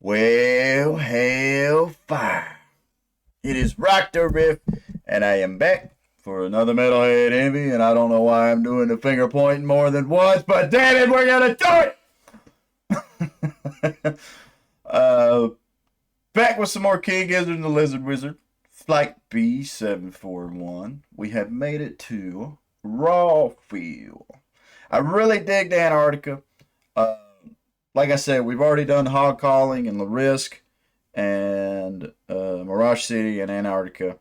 Well, hellfire. It is RockdaRiff, and I am back for another Metalhead Envy, and I don't know why I'm doing the finger pointing more than once, but damn it, we're gonna do it! Back with some more King Gizzard and the Lizard Wizard. Flight B741. We have made it to Raw Field. I really dig the Antarctica. Like I said, we've already done Hog Calling and La Risk and Mirage City and Antarctica.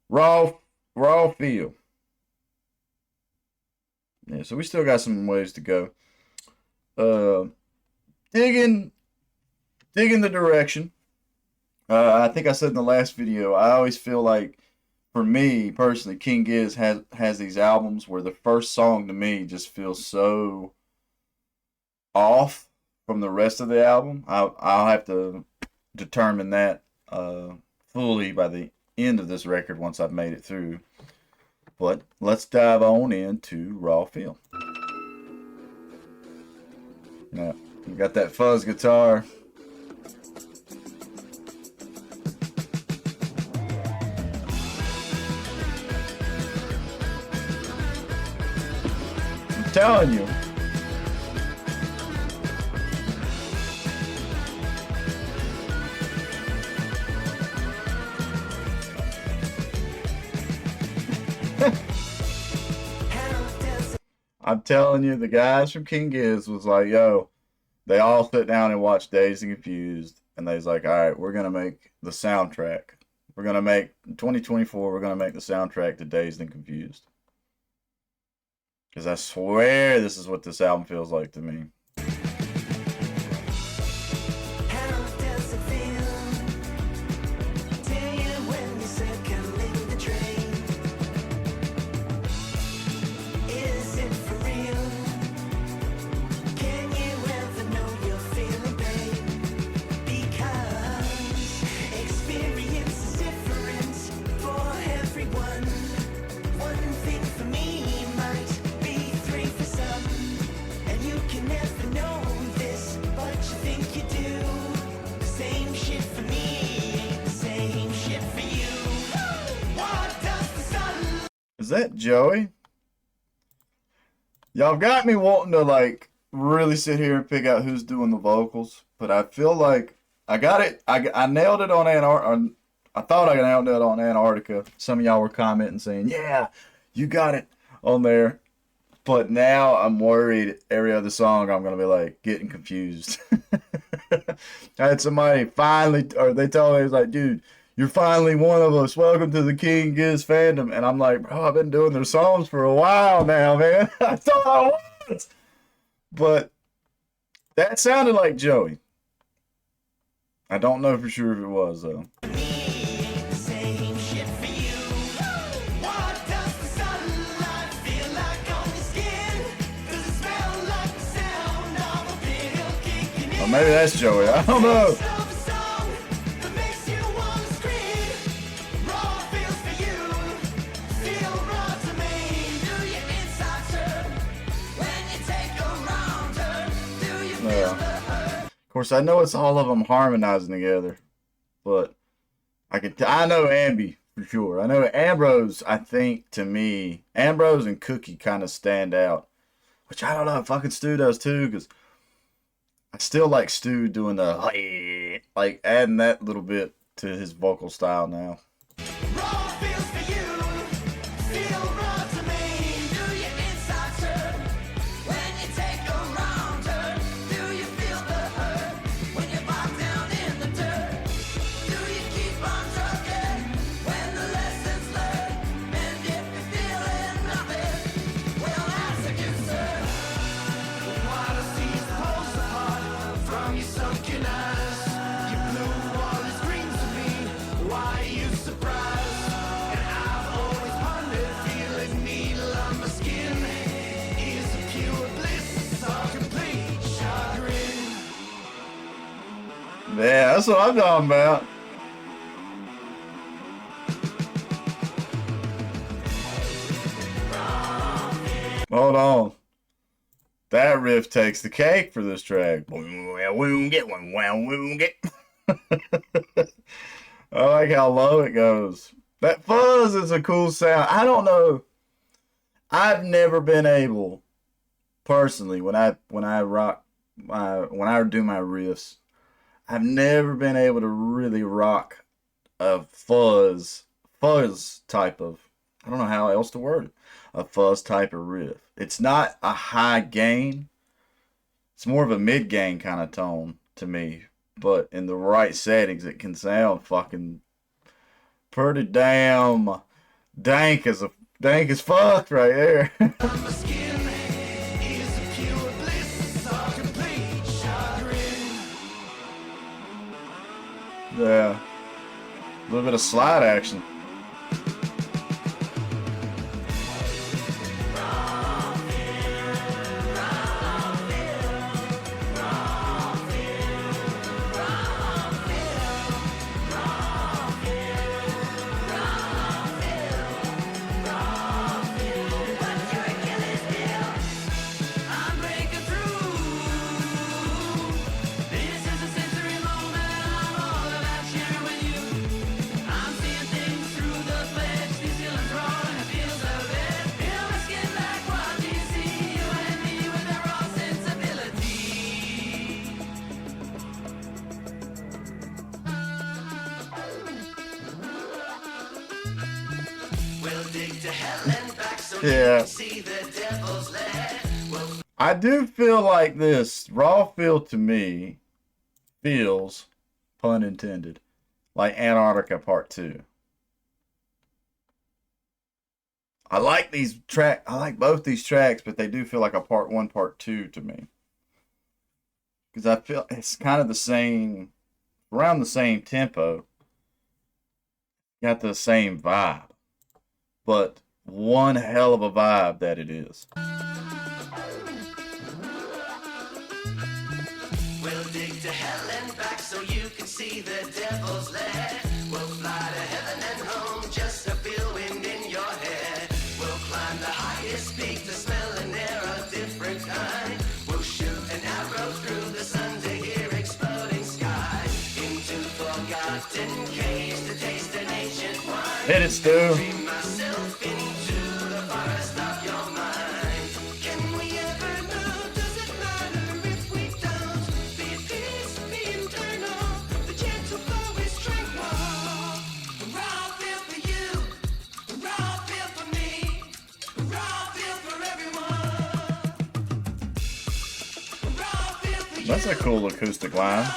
Raw Field. Yeah, so we still got some ways to go. Digging the direction. I think I said in the last video, I always feel like, for me personally, King Giz has these albums where the first song to me just feels so off from the rest of the album. I'll have to determine that fully by the end of this record once I've made it through. But let's dive on into Raw Field. Now, you got that fuzz guitar. I'm telling you. I'm telling you, the guys from King Giz was like, yo, they all sit down and watch Dazed and Confused, and they was like, all right, we're going to make the soundtrack. We're going to make, in 2024, we're going to make the soundtrack to Dazed and Confused. Because I swear this is what this album feels like to me. Is that Joey? Y'all got me wanting to like really sit here and pick out who's doing the vocals, but I feel like I got it. I nailed it on Antarctica. I thought I nailed it on Antarctica. Some of y'all were commenting saying, "Yeah, you got it on there." But now I'm worried every other song I'm gonna be like getting confused. I had somebody finally, or they told me, it was like, dude, you're finally one of us. Welcome to the King Giz fandom. And I'm like, bro, I've been doing their songs for a while now, man. I thought I was. But that sounded like Joey. I don't know for sure if it was, though. Or maybe that's Joey. I don't know. Of course, I know it's all of them harmonizing together, but I know Envy for sure. I know Ambrose. I think to me, Ambrose and Cookie kind of stand out, which I don't know. Fucking Stu does too, because I still like Stu doing the like adding that little bit to his vocal style now. Yeah, that's what I'm talking about. Hold on. That riff takes the cake for this track. Get. I like how low it goes. That fuzz is a cool sound. I don't know. I've never been able, personally, when I rock when I do my riffs, I've never been able to really rock a fuzz type of, I don't know how else to word it, a fuzz type of riff. It's not a high gain. It's more of a mid gain kind of tone to me. But in the right settings, it can sound fucking pretty damn dank as fuck right there. Yeah, a little bit of slide action. Yeah. I do feel like this raw feel to me feels, pun intended, like Antarctica Part 2. I like I like both these tracks, but they do feel like a Part 1, Part 2 to me. Because I feel it's kind of the same, around the same tempo, got the same vibe, but one hell of a vibe that it is. We'll dig to hell and back so you can see the devil's lair. We'll fly to heaven and home just to feel wind in your hair. We'll climb the highest peak to smell an air of different kind. We'll shoot an arrow through the sun to hear exploding sky. Into forgotten caves to taste an ancient wine. Hit it, Stu. Dream myself into the forest of your mind. Can we ever know? Does it matter if we don't? Be at peace, be internal. The gentle flow is tranquil. Raw feel for you, raw feel for me, raw feel for everyone. Raw feel for you. That's a cool acoustic line.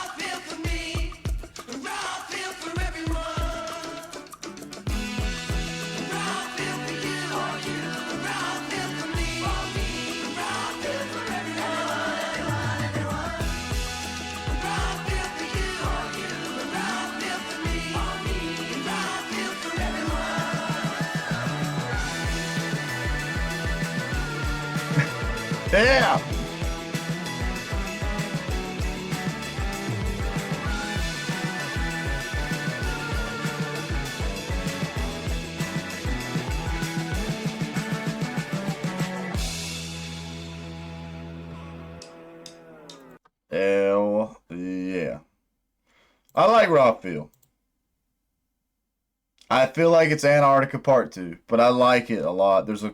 Yeah. Hell yeah. I like Rockville. I feel like it's Antarctica Part 2, but I like it a lot. There's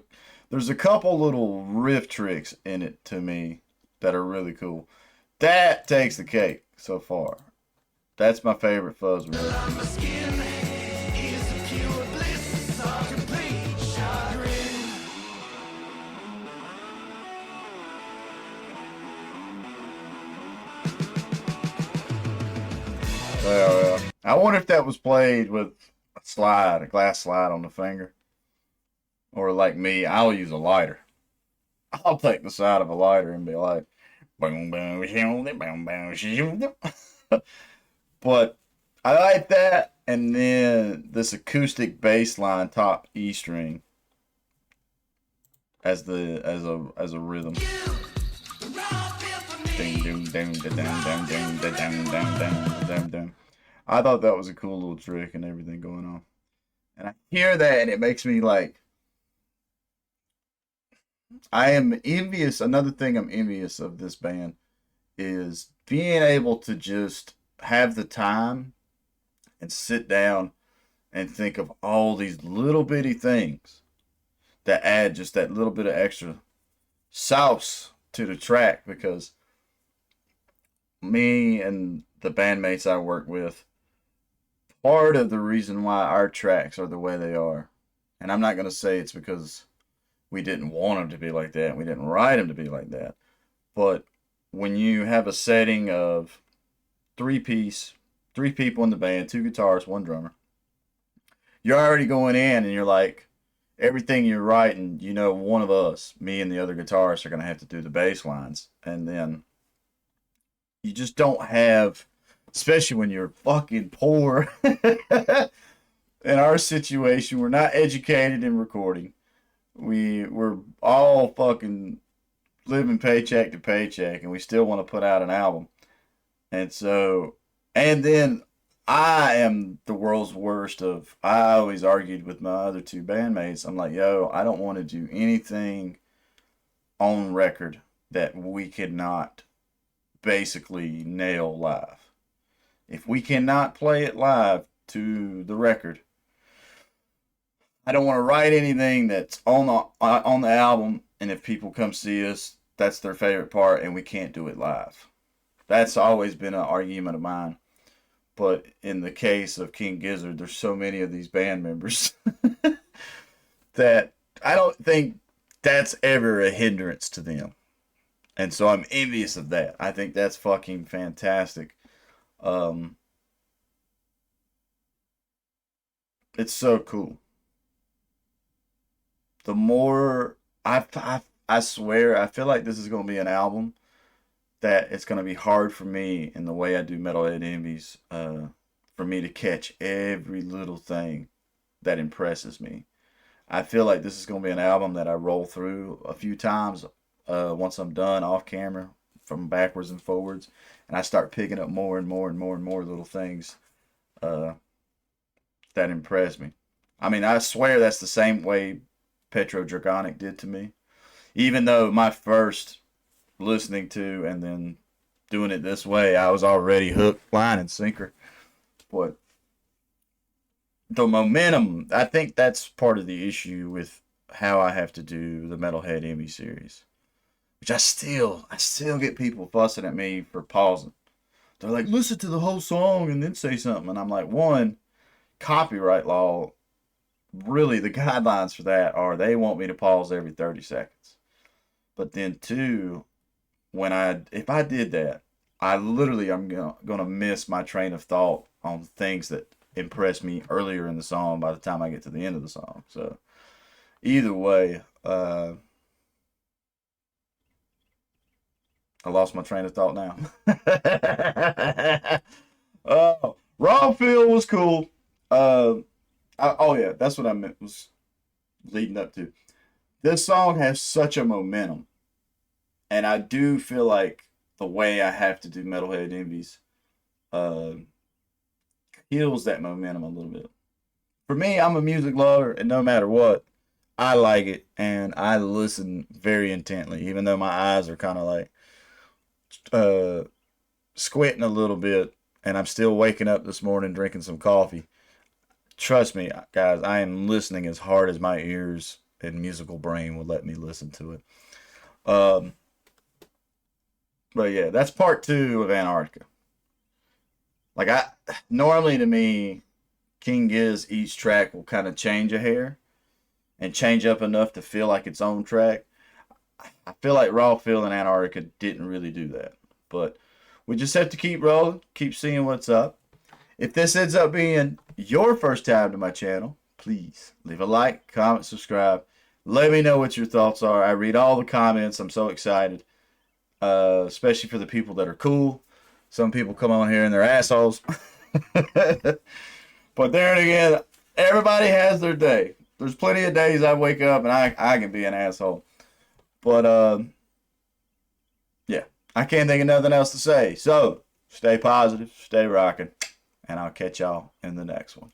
a couple little riff tricks in it to me that are really cool. That takes the cake so far. That's my favorite fuzz riff. I wonder if that was played with a glass slide on the finger. Or like me, I'll use a lighter. I'll take the side of a lighter and be like, boom, boom, boom, boom. But I like that, and then this acoustic bass line top E string as a rhythm. Ding, ding, ding, ding, ding, ding, ding, ding, ding, ding. I thought that was a cool little trick and everything going on. And I hear that and it makes me like, I am envious. Another thing I'm envious of this band is being able to just have the time and sit down and think of all these little bitty things that add just that little bit of extra sauce to the track. Because me and the bandmates I work with, part of the reason why our tracks are the way they are, and I'm not going to say it's because we didn't want them to be like that, we didn't write them to be like that, but when you have a setting of three piece, three people in the band, two guitarists, one drummer, you're already going in and you're like, everything you're writing, you know, one of us, me and the other guitarists, are going to have to do the bass lines. And then you just don't have, especially when you're fucking poor. In our situation, we're not educated in recording. We're all fucking living paycheck to paycheck, and we still want to put out an album. And so, and then I am the world's worst of. I always argued with my other two bandmates. I'm like, yo, I don't want to do anything on record that we could not basically nail live. If we cannot play it live to the record, I don't want to write anything that's on the album. And if people come see us, that's their favorite part, and we can't do it live. That's always been an argument of mine. But in the case of King Gizzard, there's so many of these band members that I don't think that's ever a hindrance to them. And so I'm envious of that. I think that's fucking fantastic. Um, it's so cool. The more I swear, I feel like this is going to be an album that it's going to be hard for me in the way I do Metalhead Envies, for me to catch every little thing that impresses me. I feel like this is going to be an album that I roll through a few times, once I'm done off camera, from backwards and forwards, and I start picking up more and more and more and more little things, uh, that impress me. I mean, I swear that's the same way Petro Dragonic did to me. Even though my first listening to and then doing it this way, I was already hooked, line, and sinker. But the momentum, I think that's part of the issue with how I have to do the Metalhead Envy series. Which I still get people fussing at me for pausing. They're like, listen to the whole song and then say something. And I'm like, one, copyright law, really the guidelines for that are they want me to pause every 30 seconds. But then two, when I if I did that, I literally I'm gonna miss my train of thought on things that impress me earlier in the song by the time I get to the end of the song. So either way, I lost my train of thought now. Raw feel was cool. Uh, oh yeah, that's what I meant was leading up to. This song has such a momentum, and I do feel like the way I have to do Metalhead Envies, uh, kills that momentum a little bit. For me, I'm a music lover, and no matter what, I like it, and I listen very intently, even though my eyes are kind of like, uh, squinting a little bit, and I'm still waking up this morning drinking some coffee. Trust me, guys, I am listening as hard as my ears and musical brain would let me listen to it. Um, but yeah, that's part two of Antarctica. Like I normally to me, King Giz each track will kind of change a hair and change up enough to feel like its own track. I feel like Raw Feel and Antarctica didn't really do that. But we just have to keep rolling, keep seeing what's up. If this ends up being your first time to my channel, please leave a like, comment, subscribe. Let me know what your thoughts are. I read all the comments. I'm so excited, especially for the people that are cool. Some people come on here and they're assholes. But there again, everybody has their day. There's plenty of days I wake up and I can be an asshole. But yeah, I can't think of nothing else to say. So stay positive, stay rocking, and I'll catch y'all in the next one.